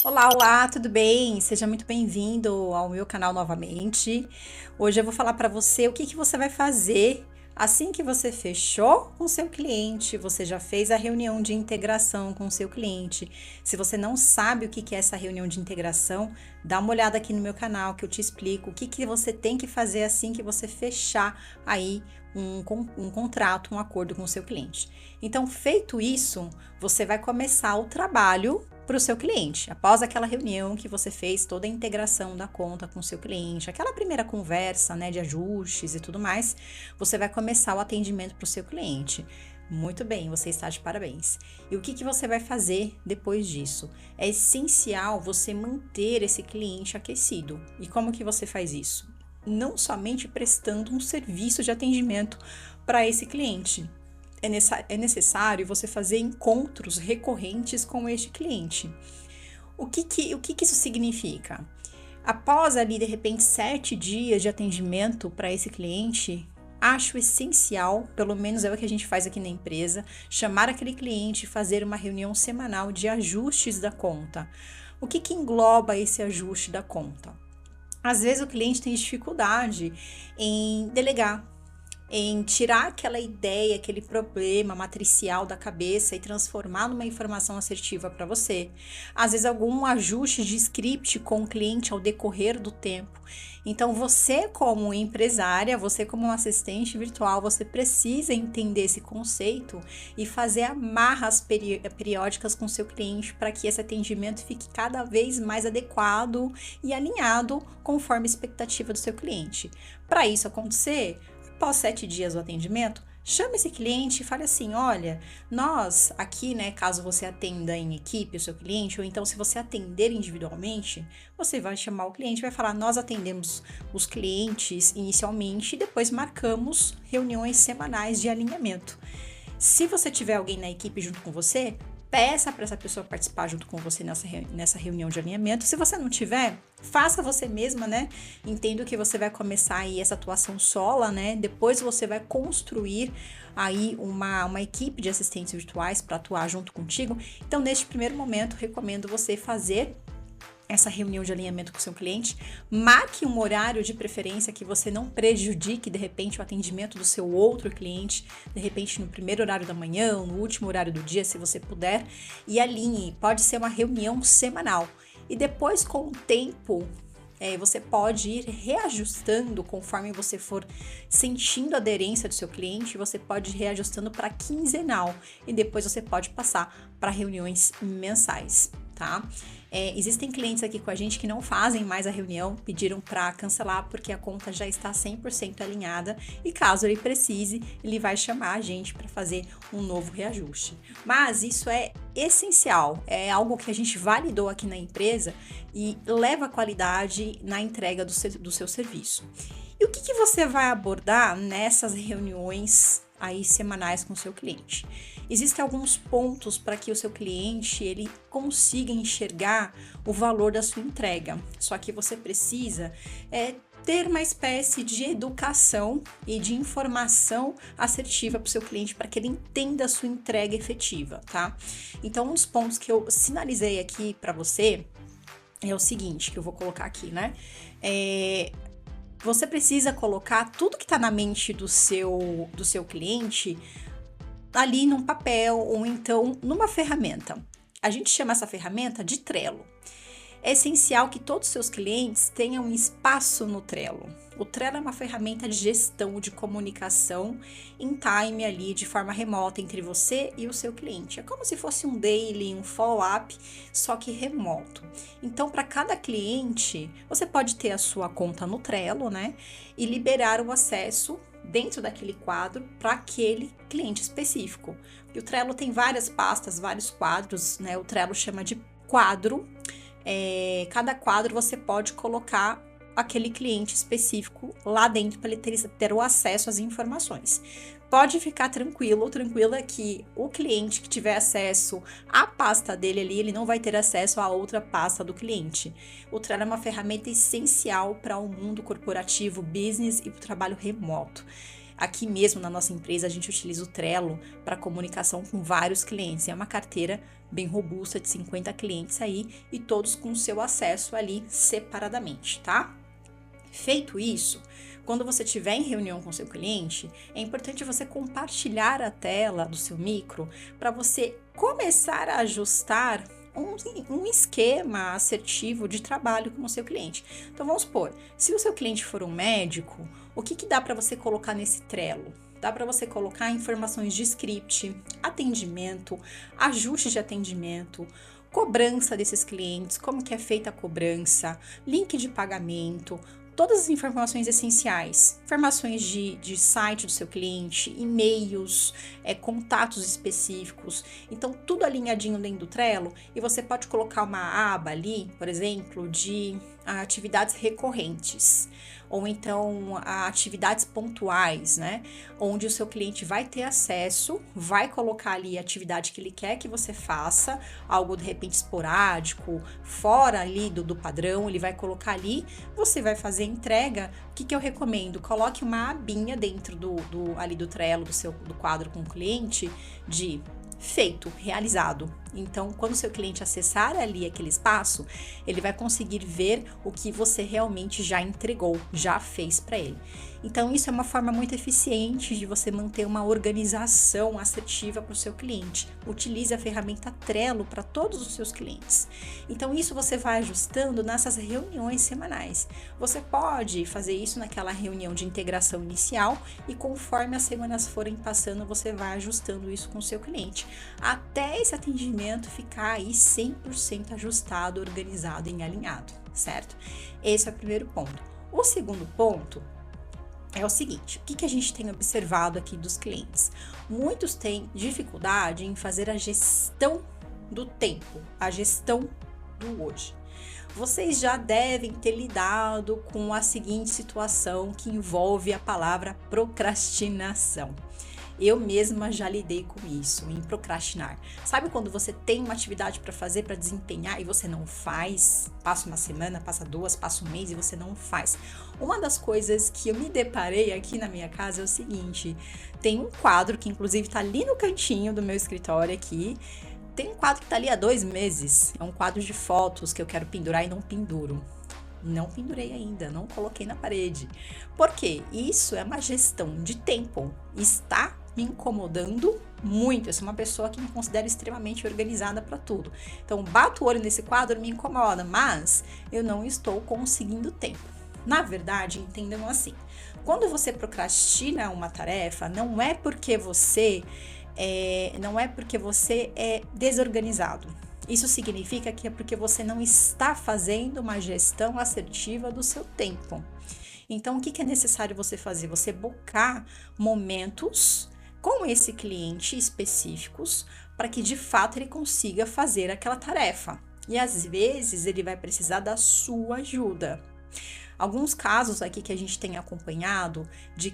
Olá, olá, tudo bem? Seja muito bem-vindo ao meu canal novamente. Hoje eu vou falar para você o que você vai fazer assim que você fechou com seu cliente, você já fez a reunião de integração com seu cliente. Se você não sabe o que é essa reunião de integração, dá uma olhada aqui no meu canal que eu te explico o que você tem que fazer assim que você fechar aí um contrato, um acordo com o seu cliente. Então, feito isso, você vai começar o trabalho para o seu cliente. Após aquela reunião que você fez toda a integração da conta com o seu cliente, aquela primeira conversa, né, de ajustes e tudo mais, você vai começar o atendimento para o seu cliente. Muito bem, você está de parabéns. E o que você vai fazer depois disso? É essencial você manter esse cliente aquecido. E como que você faz isso? Não somente prestando um serviço de atendimento para esse cliente, é necessário você fazer encontros recorrentes com este cliente. O que isso significa? Após ali, de repente, 7 dias de atendimento para esse cliente, acho essencial, pelo menos é o que a gente faz aqui na empresa, chamar aquele cliente e fazer uma reunião semanal de ajustes da conta. O que engloba esse ajuste da conta? Às vezes o cliente tem dificuldade em delegar, em tirar aquela ideia, aquele problema matricial da cabeça e transformar numa informação assertiva para você. Às vezes algum ajuste de script com o cliente ao decorrer do tempo. Então você como empresária, você como um assistente virtual, você precisa entender esse conceito e fazer amarras periódicas com seu cliente para que esse atendimento fique cada vez mais adequado e alinhado conforme a expectativa do seu cliente. Para isso acontecer, após 7 dias do atendimento, chame esse cliente e fale assim: olha, nós aqui, né, caso você atenda em equipe o seu cliente, ou então se você atender individualmente, você vai chamar o cliente e vai falar: nós atendemos os clientes inicialmente e depois marcamos reuniões semanais de alinhamento. Se você tiver alguém na equipe junto com você, peça para essa pessoa participar junto com você nessa reunião de alinhamento. Se você não tiver, faça você mesma, né? Entendo que você vai começar aí essa atuação sola, né? Depois você vai construir aí uma equipe de assistentes virtuais para atuar junto contigo. Então, neste primeiro momento, recomendo você fazer essa reunião de alinhamento com o seu cliente, marque um horário de preferência que você não prejudique, de repente, o atendimento do seu outro cliente, de repente no primeiro horário da manhã, no último horário do dia, se você puder, e alinhe. Pode ser uma reunião semanal. E depois, com o tempo, você pode ir reajustando conforme você for sentindo a aderência do seu cliente, você pode ir reajustando para quinzenal e depois você pode passar para reuniões mensais, tá? Existem clientes aqui com a gente que não fazem mais a reunião, pediram para cancelar porque a conta já está 100% alinhada e caso ele precise, ele vai chamar a gente para fazer um novo reajuste. Mas isso é essencial, é algo que a gente validou aqui na empresa e leva qualidade na entrega do seu serviço. E o que você vai abordar nessas reuniões aí semanais com o seu cliente? Existem alguns pontos para que o seu cliente ele consiga enxergar o valor da sua entrega. Só que você precisa ter uma espécie de educação e de informação assertiva para o seu cliente para que ele entenda a sua entrega efetiva, tá? Então, um dos pontos que eu sinalizei aqui para você é o seguinte, que eu vou colocar aqui, né? Você precisa colocar tudo que está na mente do seu cliente ali num papel ou então numa ferramenta. A gente chama essa ferramenta de Trello. É essencial que todos os seus clientes tenham um espaço no Trello. O Trello é uma ferramenta de gestão de comunicação em time ali de forma remota entre você e o seu cliente. É como se fosse um daily, um follow-up, só que remoto. Então, para cada cliente, você pode ter a sua conta no Trello, né? E liberar o acesso dentro daquele quadro para aquele cliente específico. E o Trello tem várias pastas, vários quadros, né? O Trello chama de quadro. Cada quadro você pode colocar aquele cliente específico lá dentro para ele ter o acesso às informações. Pode ficar tranquila que o cliente que tiver acesso à pasta dele ali, ele não vai ter acesso a outra pasta do cliente. O Trello é uma ferramenta essencial para o mundo corporativo, business e para o trabalho remoto. Aqui mesmo na nossa empresa, a gente utiliza o Trello para comunicação com vários clientes. É uma carteira bem robusta de 50 clientes aí e todos com seu acesso ali separadamente, tá? Feito isso, quando você estiver em reunião com seu cliente, é importante você compartilhar a tela do seu micro para você começar a ajustar um esquema assertivo de trabalho com o seu cliente. Então vamos supor, se o seu cliente for um médico, o que dá para você colocar nesse Trello? Dá para você colocar informações de script, atendimento, ajuste de atendimento, cobrança desses clientes, como que é feita a cobrança, link de pagamento, todas as informações essenciais, informações de site do seu cliente, e-mails, contatos específicos. Então, tudo alinhadinho dentro do Trello e você pode colocar uma aba ali, por exemplo, de atividades recorrentes ou então atividades pontuais, né? Onde o seu cliente vai ter acesso, vai colocar ali a atividade que ele quer que você faça, algo de repente esporádico, fora ali do padrão, ele vai colocar ali, você vai fazer a entrega. O que eu recomendo? Coloque uma abinha dentro ali do Trello, do quadro com o cliente, de feito, realizado. Então, quando o seu cliente acessar ali aquele espaço, ele vai conseguir ver o que você realmente já entregou, já fez para ele. Então, isso é uma forma muito eficiente de você manter uma organização assertiva para o seu cliente. Utilize a ferramenta Trello para todos os seus clientes. Então, isso você vai ajustando nessas reuniões semanais. Você pode fazer isso naquela reunião de integração inicial e conforme as semanas forem passando, você vai ajustando isso com o seu cliente, até esse atendimento ficar aí 100% ajustado, organizado e alinhado, certo? Esse é o primeiro ponto. O segundo ponto é o seguinte, o que a gente tem observado aqui dos clientes? Muitos têm dificuldade em fazer a gestão do tempo, a gestão do hoje. Vocês já devem ter lidado com a seguinte situação que envolve a palavra procrastinação. Eu mesma já lidei com isso, em procrastinar. Sabe quando você tem uma atividade para fazer, para desempenhar e você não faz? Passa uma semana, passa duas, passa um mês e você não faz. Uma das coisas que eu me deparei aqui na minha casa é o seguinte: tem um quadro que inclusive está ali no cantinho do meu escritório aqui. Tem um quadro que está ali há 2 meses. É um quadro de fotos que eu quero pendurar e não penduro. Não pendurei ainda, não coloquei na parede. Por quê? Isso é uma gestão de tempo. Está me incomodando muito. Eu sou uma pessoa que me considero extremamente organizada para tudo. Então, bato o olho nesse quadro, me incomoda, mas eu não estou conseguindo tempo. Na verdade, entendam assim: quando você procrastina uma tarefa, não é porque você é desorganizado. Isso significa que é porque você não está fazendo uma gestão assertiva do seu tempo. Então, o que é necessário você fazer? Você buscar momentos com esse cliente específicos para que de fato ele consiga fazer aquela tarefa. E às vezes ele vai precisar da sua ajuda. Alguns casos aqui que a gente tem acompanhado,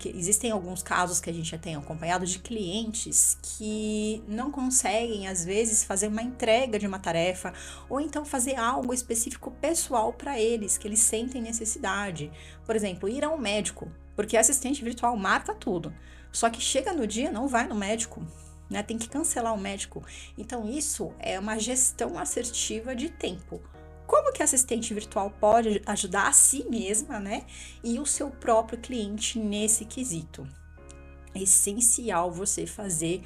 existem alguns casos que a gente já tem acompanhado de clientes que não conseguem, às vezes, fazer uma entrega de uma tarefa ou então fazer algo específico pessoal para eles, que eles sentem necessidade. Por exemplo, ir a um médico, porque assistente virtual marca tudo, só que chega no dia, não vai no médico, né? Tem que cancelar o médico. Então, isso é uma gestão assertiva de tempo. Como que a assistente virtual pode ajudar a si mesma, né? E o seu próprio cliente nesse quesito? É essencial você fazer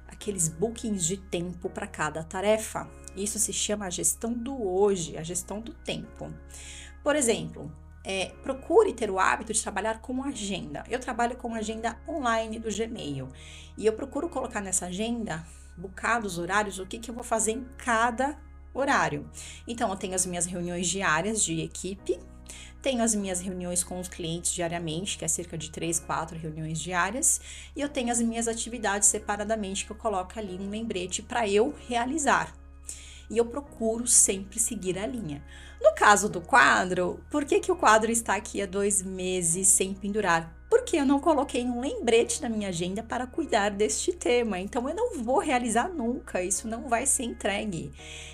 aqueles bookings de tempo para cada tarefa. Isso se chama a gestão do hoje, a gestão do tempo. Por exemplo, procure ter o hábito de trabalhar com agenda. Eu trabalho com agenda online do Gmail. E eu procuro colocar nessa agenda, bocados, horários, o que eu vou fazer em cada horário. Então, eu tenho as minhas reuniões diárias de equipe, tenho as minhas reuniões com os clientes diariamente, que é cerca de 3, 4 reuniões diárias, e eu tenho as minhas atividades separadamente, que eu coloco ali um lembrete para eu realizar. E eu procuro sempre seguir a linha. No caso do quadro, por que o quadro está aqui há 2 meses sem pendurar? porque eu não coloquei um lembrete na minha agenda para cuidar deste tema. Então, eu não vou realizar nunca, isso não vai ser entregue.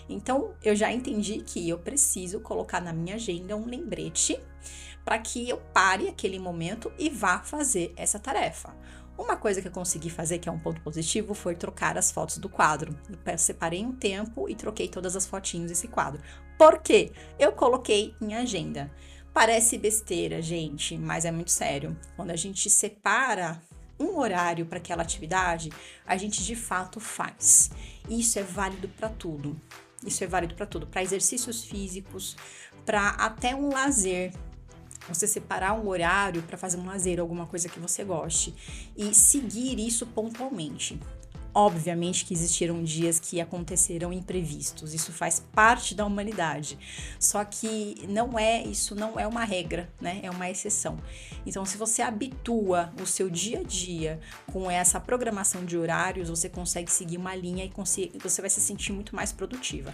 Então, eu já entendi que eu preciso colocar na minha agenda um lembrete para que eu pare aquele momento e vá fazer essa tarefa. Uma coisa que eu consegui fazer, que é um ponto positivo, foi trocar as fotos do quadro. Eu separei um tempo e troquei todas as fotinhos desse quadro. Por quê? Eu coloquei em agenda. Parece besteira, gente, mas é muito sério. Quando a gente separa um horário para aquela atividade, a gente de fato faz. Isso é válido para tudo. Isso é válido para tudo, para exercícios físicos, para até um lazer. Você separar um horário para fazer um lazer, alguma coisa que você goste e seguir isso pontualmente. Obviamente que existiram dias que aconteceram imprevistos, isso faz parte da humanidade. Só que isso não é uma regra, né? É uma exceção. Então, se você habitua o seu dia a dia com essa programação de horários, você consegue seguir uma linha e você vai se sentir muito mais produtiva.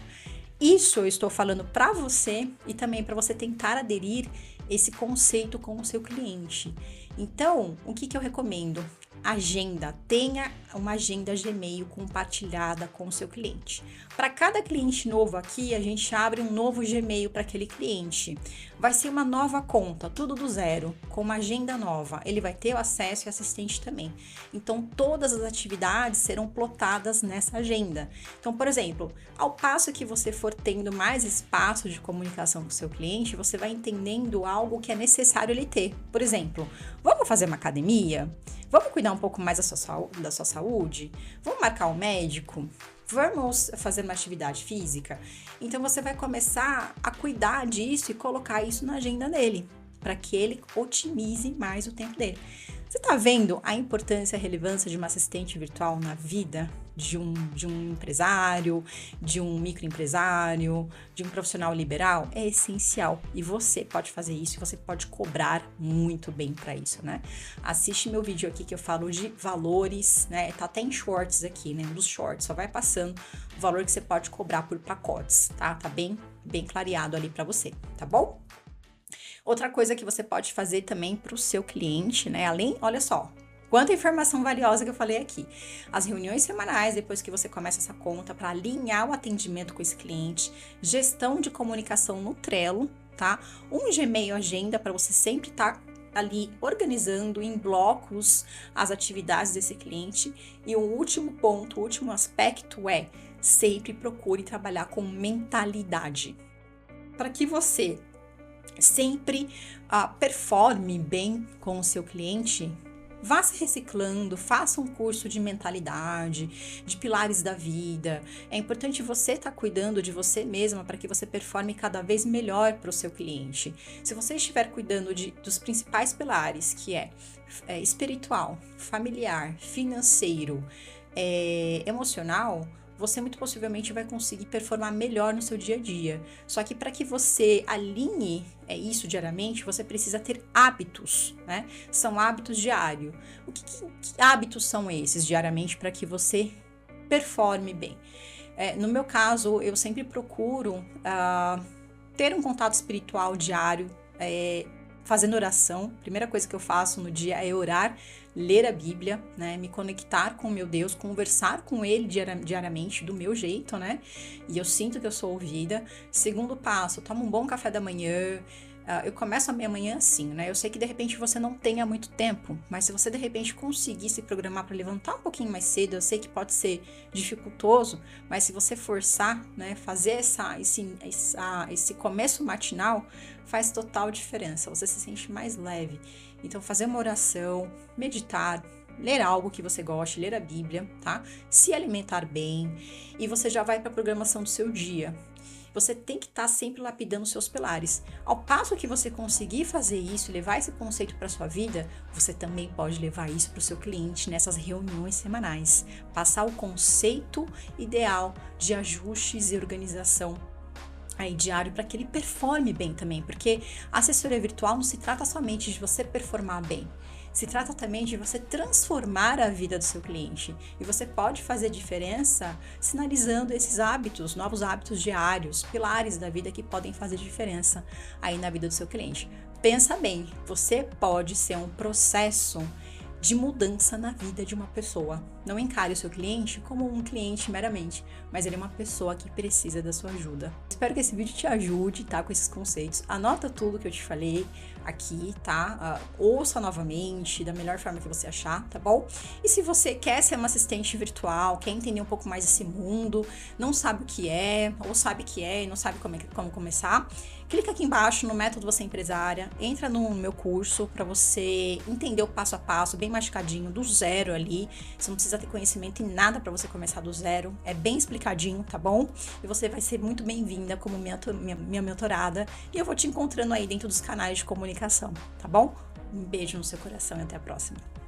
Isso eu estou falando para você e também para você tentar aderir esse conceito com o seu cliente. Então, o que eu recomendo? Agenda, tenha uma agenda Gmail compartilhada com o seu cliente. Para cada cliente novo aqui, a gente abre um novo Gmail para aquele cliente. Vai ser uma nova conta, tudo do zero, com uma agenda nova. Ele vai ter o acesso e assistente também. Então, todas as atividades serão plotadas nessa agenda. Então, por exemplo, ao passo que você for tendo mais espaço de comunicação com o seu cliente, você vai entendendo algo que é necessário ele ter. Por exemplo, vamos fazer uma academia? Vamos cuidar um pouco mais da sua saúde? Vamos marcar um médico? Vamos fazer uma atividade física? Então, você vai começar a cuidar disso e colocar isso na agenda dele, para que ele otimize mais o tempo dele. Você está vendo a importância e a relevância de uma assistente virtual na vida de um empresário, de um microempresário, de um profissional liberal? É essencial e você pode fazer isso e você pode cobrar muito bem para isso, né? Assiste meu vídeo aqui que eu falo de valores, né? Tá até em shorts aqui, né? Dos shorts, só vai passando o valor que você pode cobrar por pacotes, tá? Tá bem clareado ali para você, tá bom? Outra coisa que você pode fazer também para o seu cliente, né? Olha só, quanta informação valiosa que eu falei aqui. As reuniões semanais, depois que você começa essa conta, para alinhar o atendimento com esse cliente, gestão de comunicação no Trello, tá? Um Gmail agenda para você sempre estar ali organizando em blocos as atividades desse cliente. E o último ponto, o último aspecto é sempre procure trabalhar com mentalidade. Para que você sempre performe bem com o seu cliente, vá se reciclando, faça um curso de mentalidade, de pilares da vida. É importante você estar cuidando de você mesma para que você performe cada vez melhor para o seu cliente. Se você estiver cuidando dos principais pilares, que é espiritual, familiar, financeiro, emocional, você muito possivelmente vai conseguir performar melhor no seu dia a dia. Só que para que você alinhe isso diariamente, você precisa ter hábitos, né? São hábitos diários. Que hábitos são esses diariamente para que você performe bem? No meu caso, eu sempre procuro ter um contato espiritual diário, fazendo oração. Primeira coisa que eu faço no dia é orar, ler a Bíblia, né? Me conectar com o meu Deus, conversar com Ele diariamente, do meu jeito, né? E eu sinto que eu sou ouvida. Segundo passo, eu tomo um bom café da manhã. Eu começo a minha manhã assim, né? Eu sei que de repente você não tenha muito tempo, mas se você de repente conseguir se programar para levantar um pouquinho mais cedo, eu sei que pode ser dificultoso, mas se você forçar, né, fazer esse começo matinal, faz total diferença. Você se sente mais leve. Então, fazer uma oração, meditar, ler algo que você goste, ler a Bíblia, tá? Se alimentar bem e você já vai para a programação do seu dia. Você tem que estar sempre lapidando seus pilares. Ao passo que você conseguir fazer isso, levar esse conceito para sua vida, você também pode levar isso para o seu cliente nessas reuniões semanais. Passar o conceito ideal de ajustes e organização aí diário para que ele performe bem também, porque a assessoria virtual não se trata somente de você performar bem. Se trata também de você transformar a vida do seu cliente. E você pode fazer diferença sinalizando esses hábitos, novos hábitos diários, pilares da vida que podem fazer diferença aí na vida do seu cliente. Pensa bem, você pode ser um processo de mudança na vida de uma pessoa. Não encare o seu cliente como um cliente meramente, mas ele é uma pessoa que precisa da sua ajuda. Espero que esse vídeo te ajude, tá? Com esses conceitos. Anota tudo que eu te falei aqui, tá? Ouça novamente, da melhor forma que você achar, tá bom? E se você quer ser uma assistente virtual, quer entender um pouco mais desse mundo, não sabe o que é, ou sabe que é e não sabe como começar, clica aqui embaixo no Método Você Empresária, entra no meu curso para você entender o passo a passo, bem masticadinho, do zero ali. Você não precisa ter conhecimento em nada para você começar do zero, é bem explicadinho, tá bom? E você vai ser muito bem-vinda como minha mentorada, e eu vou te encontrando aí dentro dos canais de comunicação, tá bom? Um beijo no seu coração e até a próxima.